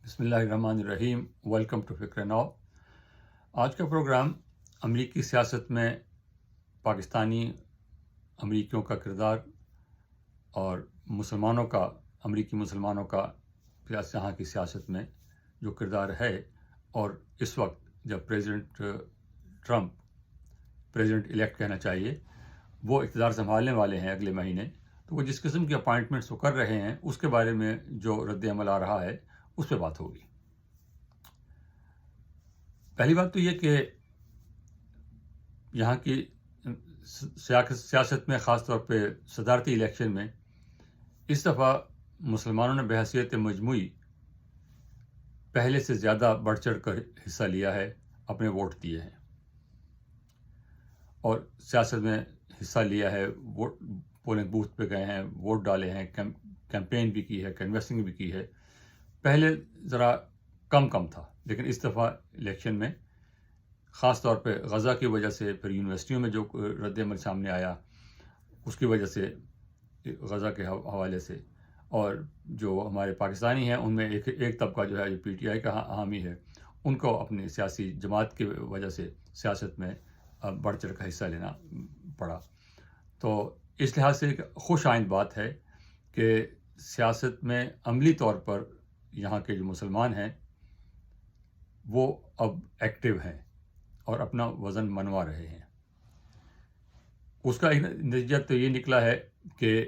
بسم اللہ الرحمن الرحیم. ویلکم ٹو فکر نو. آج کا پروگرام امریکی سیاست میں پاکستانی امریکیوں کا کردار اور امریکی مسلمانوں کا یہاں کی سیاست میں جو کردار ہے، اور اس وقت جب پریزیڈنٹ ٹرمپ، پریزیڈنٹ الیکٹ کہنا چاہیے، وہ اقتدار سنبھالنے والے ہیں اگلے مہینے، تو وہ جس قسم کی اپائنٹمنٹس وہ کر رہے ہیں اس کے بارے میں جو رد عمل آ رہا ہے اس پہ بات ہوگی. پہلی بات تو یہ کہ یہاں کی سیاست میں، خاص طور پہ صدارتی الیکشن میں، اس دفعہ مسلمانوں نے بحیثیت مجموعی پہلے سے زیادہ بڑھ چڑھ کر حصہ لیا ہے، اپنے ووٹ دیے ہیں اور سیاست میں حصہ لیا ہے. ووٹ پولنگ بوتھ پہ گئے ہیں، ووٹ ڈالے ہیں، کیمپین بھی کی ہے، کنویسنگ بھی کی ہے. پہلے ذرا کم تھا، لیکن اس دفعہ الیکشن میں خاص طور پہ غزہ کی وجہ سے، پھر یونیورسٹیوں میں جو رد عمل سامنے آیا اس کی وجہ سے، غزہ کے حوالے سے، اور جو ہمارے پاکستانی ہیں ان میں ایک طبقہ جو ہے جو پی ٹی آئی کا حامی ہے، ان کو اپنی سیاسی جماعت کی وجہ سے سیاست میں بڑھ چڑھ کا حصہ لینا پڑا. تو اس لحاظ سے ایک خوش آئند بات ہے کہ سیاست میں عملی طور پر یہاں کے جو مسلمان ہیں وہ اب ایکٹیو ہیں اور اپنا وزن منوا رہے ہیں. اس کا ایک نتیجہ تو یہ نکلا ہے کہ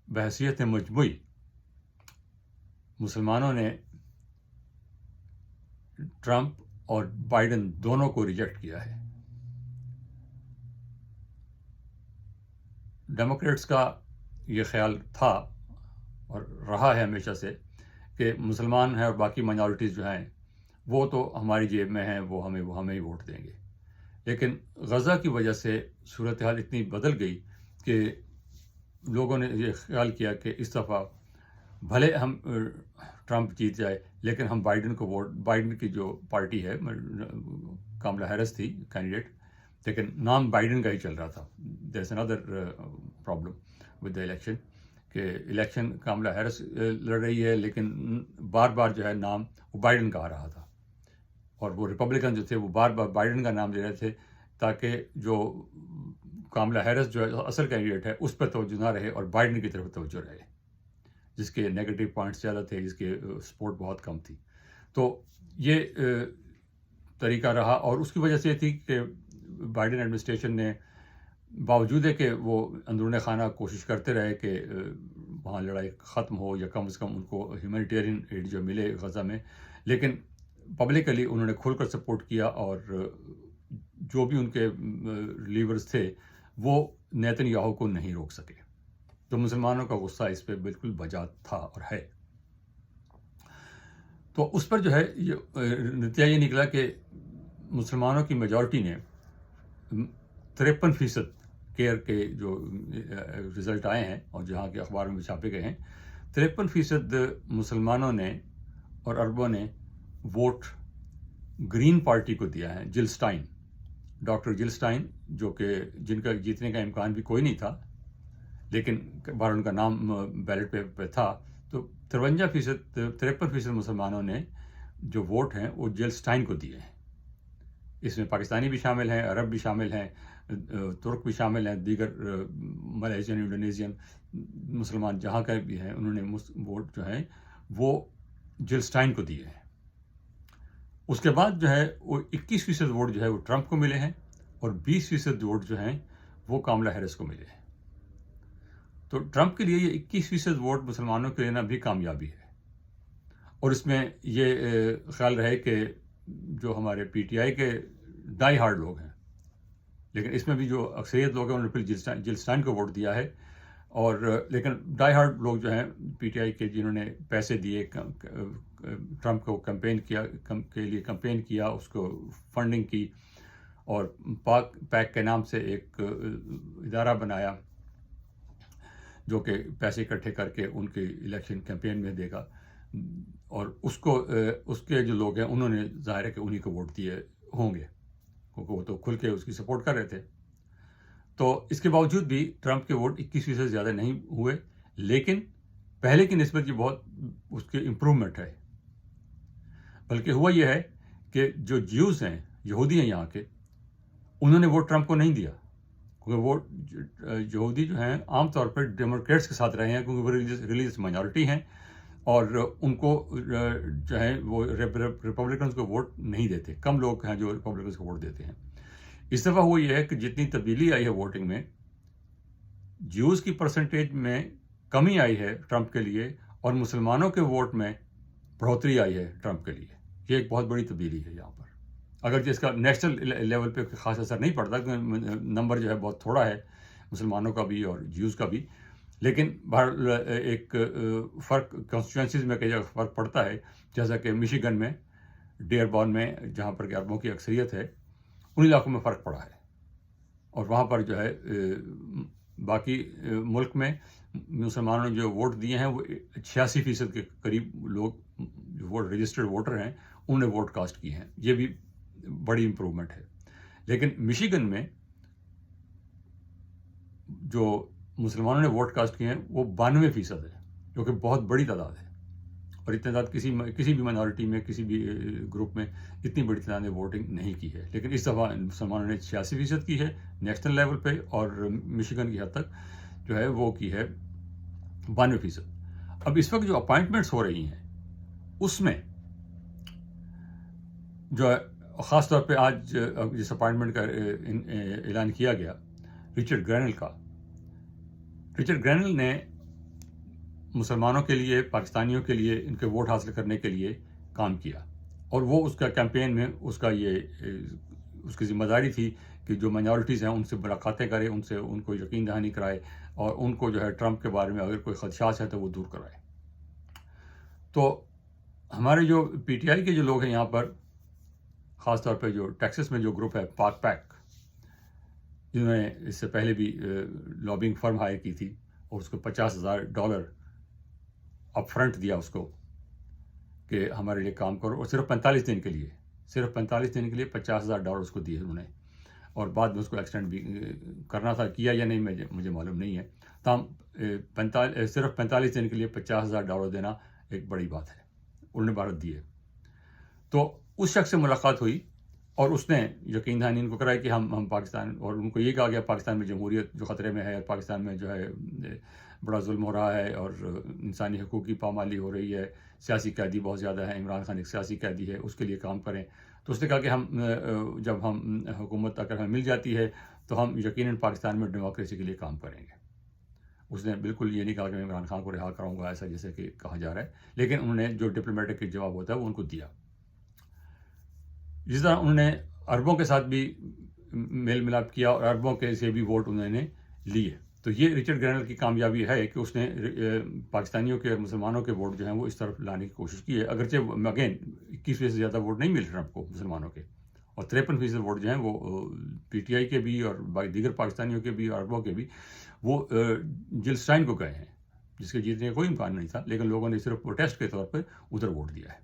بحیثیت مجموعی مسلمانوں نے ٹرمپ اور بائیڈن دونوں کو ریجیکٹ کیا ہے. ڈیموکریٹس کا یہ خیال تھا اور رہا ہے ہمیشہ سے کہ مسلمان ہیں اور باقی مائنورٹیز جو ہیں وہ تو ہماری جیب میں ہیں، وہ ہمیں ہی ووٹ دیں گے. لیکن غزہ کی وجہ سے صورتحال اتنی بدل گئی کہ لوگوں نے یہ خیال کیا کہ اس دفعہ بھلے ہم ٹرمپ جیت جائے لیکن ہم بائیڈن کی جو پارٹی ہے، کاملا ہیرس تھی کینڈیڈیٹ، لیکن نام بائیڈن کا ہی چل رہا تھا. دیر از اندر پرابلم ود دا الیکشن کہ الیکشن کاملا ہیرس لڑ رہی ہے لیکن بار بار جو ہے نام وہ بائیڈن کا آ رہا تھا، اور وہ ریپبلکن جو تھے وہ بار بار بائیڈن کا نام لے رہے تھے تاکہ جو کاملا ہیرس جو ہے اصل کینڈیڈیٹ ہے اس پہ توجہ نہ رہے اور بائیڈن کی طرف توجہ رہے، جس کے نیگیٹو پوائنٹس زیادہ تھے، جس کے سپورٹ بہت کم تھی. تو یہ طریقہ رہا، اور اس کی وجہ سے یہ تھی کہ بائیڈن ایڈمنسٹریشن نے باوجود ہے کہ وہ اندرون خانہ کوشش کرتے رہے کہ وہاں لڑائی ختم ہو یا کم از کم ان کو ہیومینیٹیرین ایڈ جو ملے غزہ میں، لیکن پبلکلی انہوں نے کھل کر سپورٹ کیا، اور جو بھی ان کے لیڈرز تھے وہ نیتن یاہو کو نہیں روک سکے. تو مسلمانوں کا غصہ اس پہ بالکل بجا تھا اور ہے. تو اس پر جو ہے نتیجہ یہ نکلا کہ مسلمانوں کی میجورٹی نے 53% کیئر کے جو رزلٹ آئے ہیں اور جہاں کے اخباروں میں چھاپے گئے ہیں، 53% مسلمانوں نے اور عربوں نے ووٹ گرین پارٹی کو دیا ہے. جل سٹائن، ڈاکٹر جل سٹائن، جو کہ جن کا جیتنے کا امکان بھی کوئی نہیں تھا لیکن بار ان کا نام بیلٹ پہ تھا، تو 53% مسلمانوں نے جو ووٹ ہیں وہ جل سٹائن کو دیے ہیں. اس میں پاکستانی بھی شامل ہیں، عرب بھی شامل ہیں، ترک بھی شامل ہیں، دیگر ملیشین، انڈونیزین مسلمان جہاں کا بھی ہیں، انہوں نے ووٹ جو ہیں وہ جل سٹائن کو دیے ہیں. اس کے بعد جو ہے وہ 21% ووٹ جو ہے وہ ٹرمپ کو ملے ہیں، اور 20% ووٹ جو ہیں وہ کاملا ہیرس کو ملے ہیں. تو ٹرمپ کے لیے یہ 21% ووٹ مسلمانوں کے لینا بھی کامیابی ہے. اور اس میں یہ خیال رہے کہ جو ہمارے پی ٹی آئی کے ڈائی ہارڈ لوگ ہیں، لیکن اس میں بھی جو اکثریت لوگ ہیں انہوں نے پھر جل سٹائن کو ووٹ دیا ہے، اور لیکن ڈائی ہارڈ لوگ جو ہیں پی ٹی آئی کے، جنہوں نے پیسے دیے ٹرمپ کو کے لیے کمپین کیا، اس کو فنڈنگ کی، اور پیک کے نام سے ایک ادارہ بنایا جو کہ پیسے اکٹھے کر کے ان کی الیکشن کیمپین میں دے گا، اور اس کے جو لوگ ہیں انہوں نے ظاہر ہے کہ انہی کو ووٹ دیے ہوں گے کیونکہ وہ تو کھل کے اس کی سپورٹ کر رہے تھے. تو اس کے باوجود بھی ٹرمپ کے ووٹ 21% سے زیادہ نہیں ہوئے، لیکن پہلے کی نسبت یہ بہت اس کی امپرومنٹ ہے. بلکہ ہوا یہ ہے کہ جو جیوز ہیں، یہودی ہیں یہاں کے، انہوں نے ووٹ ٹرمپ کو نہیں دیا، کیونکہ وہ یہودی جو ہیں عام طور پہ ڈیموکریٹس کے ساتھ رہے ہیں، کیونکہ وہ ریلیجس مائنورٹی ہیں، اور ان کو جو ہے وہ ریپبلکنس کو ووٹ نہیں دیتے. کم لوگ ہیں جو ریپبلکنس کو ووٹ دیتے ہیں. اس دفعہ وہ یہ ہے کہ جتنی تبدیلی آئی ہے ووٹنگ میں، جیوز کی پرسنٹیج میں کمی آئی ہے ٹرمپ کے لیے، اور مسلمانوں کے ووٹ میں بڑھوتری آئی ہے ٹرمپ کے لیے. یہ ایک بہت بڑی تبدیلی ہے یہاں پر. اگرچہ اس کا نیشنل لیول پہ خاص اثر نہیں پڑتا، کیونکہ نمبر جو ہے بہت تھوڑا ہے مسلمانوں کا بھی اور جیوز کا بھی، لیکن ایک فرق کانسٹیچوئنسیز میں کئی جگہ فرق پڑتا ہے. جیسا کہ مشیگن میں، ڈیئر بورن میں، جہاں پر کہ عربوں کی اکثریت ہے، ان علاقوں میں فرق پڑا ہے. اور وہاں پر جو ہے باقی ملک میں مسلمانوں نے جو ووٹ دیے ہیں وہ 86% کے قریب لوگ جو ووٹ رجسٹرڈ ووٹر ہیں انہوں نے ووٹ کاسٹ کیے ہیں. یہ بھی بڑی امپرومنٹ ہے. لیکن مشیگن میں جو مسلمانوں نے ووٹ کاسٹ کیے ہیں وہ 92% ہے، جو کہ بہت بڑی تعداد ہے. اور اتنی تعداد کسی بھی مائنورٹی میں، کسی بھی گروپ میں اتنی بڑی تعداد نے ووٹنگ نہیں کی ہے. لیکن اس دفعہ مسلمانوں نے 86% کی ہے نیشنل لیول پہ، اور مشیگن کی حد تک جو ہے وہ کی ہے 92%. اب اس وقت جو اپائنٹمنٹس ہو رہی ہیں اس میں جو ہے خاص طور پہ آج جس اپائنٹمنٹ کا اعلان کیا گیا رچرڈ گرینل کا، رچرڈ گرینل نے مسلمانوں کے لیے، پاکستانیوں کے لیے، ان کے ووٹ حاصل کرنے کے لیے کام کیا. اور وہ اس کا کیمپین میں اس کی ذمہ داری تھی کہ جو مائنورٹیز ہیں ان سے ملاقاتیں کرے، ان کو یقین دہانی کرائے، اور ان کو جو ہے ٹرمپ کے بارے میں اگر کوئی خدشات ہے تو وہ دور کرائے. تو ہمارے جو پی ٹی آئی کے جو لوگ ہیں یہاں پر، خاص طور پہ جو ٹیکسس میں جو گروپ ہے پاک پیک، جنہوں نے اس سے پہلے بھی لابنگ فرم ہائر کی تھی اور اس کو $50,000 اپ فرنٹ دیا اس کو کہ ہمارے لیے کام کرو، اور صرف 45 دن کے لیے $50,000 اس کو دیے انہوں نے. اور بعد میں اس کو ایکسٹینڈ بھی کرنا تھا، کیا یا نہیں مجھے معلوم نہیں ہے. تاہم صرف 45 دن کے لیے $50,000 دینا ایک بڑی بات ہے، انہوں نے بھارت دیے. تو اس شخص سے ملاقات ہوئی اور اس نے یقین دہانی ان کو کرائی کہ ہم پاکستان، اور ان کو یہ کہا گیا پاکستان میں جمہوریت جو خطرے میں ہے، پاکستان میں جو ہے بڑا ظلم ہو رہا ہے اور انسانی حقوق کی پامالی ہو رہی ہے، سیاسی قیدی بہت زیادہ ہیں، عمران خان ایک سیاسی قیدی ہے، اس کے لیے کام کریں. تو اس نے کہا کہ جب ہم حکومت اگر ہمیں مل جاتی ہے تو ہم یقیناً پاکستان میں ڈیموکریسی کے لیے کام کریں گے. اس نے بالکل یہ نہیں کہا کہ میں عمران خان کو رہا کراؤں گا، ایسا جیسے کہ کہا جا رہا ہے، لیکن انہوں نے جو ڈپلومیٹک جواب ہوتا ہے وہ ان کو دیا. جس طرح انہوں نے عربوں کے ساتھ بھی میل ملاپ کیا اور عربوں کے سے بھی ووٹ انہوں نے لیے. تو یہ رچرڈ گرینل کی کامیابی ہے کہ اس نے پاکستانیوں کے اور مسلمانوں کے ووٹ جو ہیں وہ اس طرف لانے کی کوشش کی ہے. اگرچہ اگین 21% سے زیادہ ووٹ نہیں مل ٹرمپ کو مسلمانوں کے، اور 53% ووٹ جو ہیں وہ پی ٹی آئی کے بھی اور دیگر پاکستانیوں کے بھی اور عربوں کے بھی وہ جل اسٹائن کو گئے ہیں، جس کے جیتنے کا کوئی امکان نہیں تھا، لیکن لوگوں نے صرف پروٹیسٹ کے طور پہ ادھر ووٹ دیا ہے.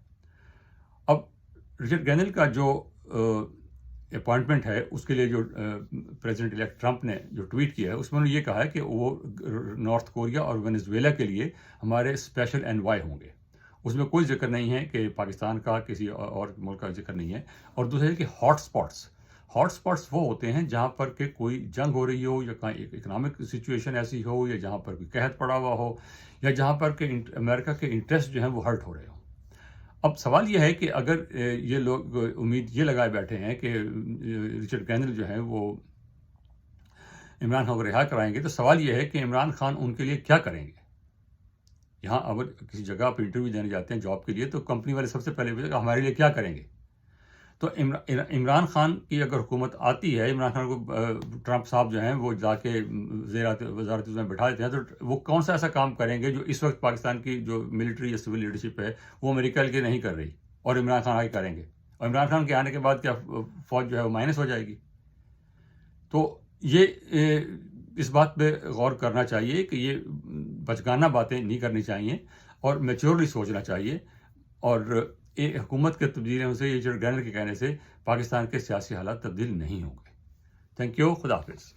اب رچرڈ گرینل کا جو اپوائنٹمنٹ ہے اس کے لیے جو پریزیڈنٹ الیکٹ ٹرمپ نے جو ٹویٹ کیا ہے اس میں انہوں نے یہ کہا ہے کہ وہ نارتھ کوریا اور وینزویلا کے لیے ہمارے اسپیشل انوائے ہوں گے. اس میں کوئی ذکر نہیں ہے کہ پاکستان کا کسی اور ملک کا ذکر نہیں ہے. اور دوسرے کہ ہاٹ سپاٹس وہ ہوتے ہیں جہاں پر کہ کوئی جنگ ہو رہی ہو، یا کہیں اکنامک سچویشن ایسی ہو، یا جہاں پر کوئی قحط پڑا ہوا ہو، یا جہاں پر کہ امریکہ کے انٹرسٹ جو ہیں وہ ہرٹ ہو رہے ہوں. اب سوال یہ ہے کہ اگر یہ لوگ امید یہ لگائے بیٹھے ہیں کہ رچرڈ گرینل جو ہے وہ عمران خان کو رہا کرائیں گے، تو سوال یہ ہے کہ عمران خان ان کے لیے کیا کریں گے. یہاں اگر کسی جگہ پہ انٹرویو دینے جاتے ہیں جاب کے لیے تو کمپنی والے سب سے پہلے پوچھتے ہیں ہمارے لیے کیا کریں گے. تو عمران خان کی اگر حکومت آتی ہے، عمران خان کو ٹرمپ صاحب جو ہیں وہ جا کے وزارت میں بٹھا دیتے ہیں، تو وہ کون سا ایسا کام کریں گے جو اس وقت پاکستان کی جو ملٹری یا سول لیڈرشپ ہے وہ امریکہ کے نہیں کر رہی، اور عمران خان آگے کریں گے. اور عمران خان کے آنے کے بعد کیا فوج جو ہے وہ مائنس ہو جائے گی. تو یہ اس بات پہ غور کرنا چاہیے کہ یہ بچگانہ باتیں نہیں کرنی چاہیے اور میچورلی سوچنا چاہیے. اور حکومت کے تبدیلیوں سے، یہ رچرڈ گرینل کے کہنے سے پاکستان کے سیاسی حالات تبدیل نہیں ہوں گے. Thank you. خدا حافظ.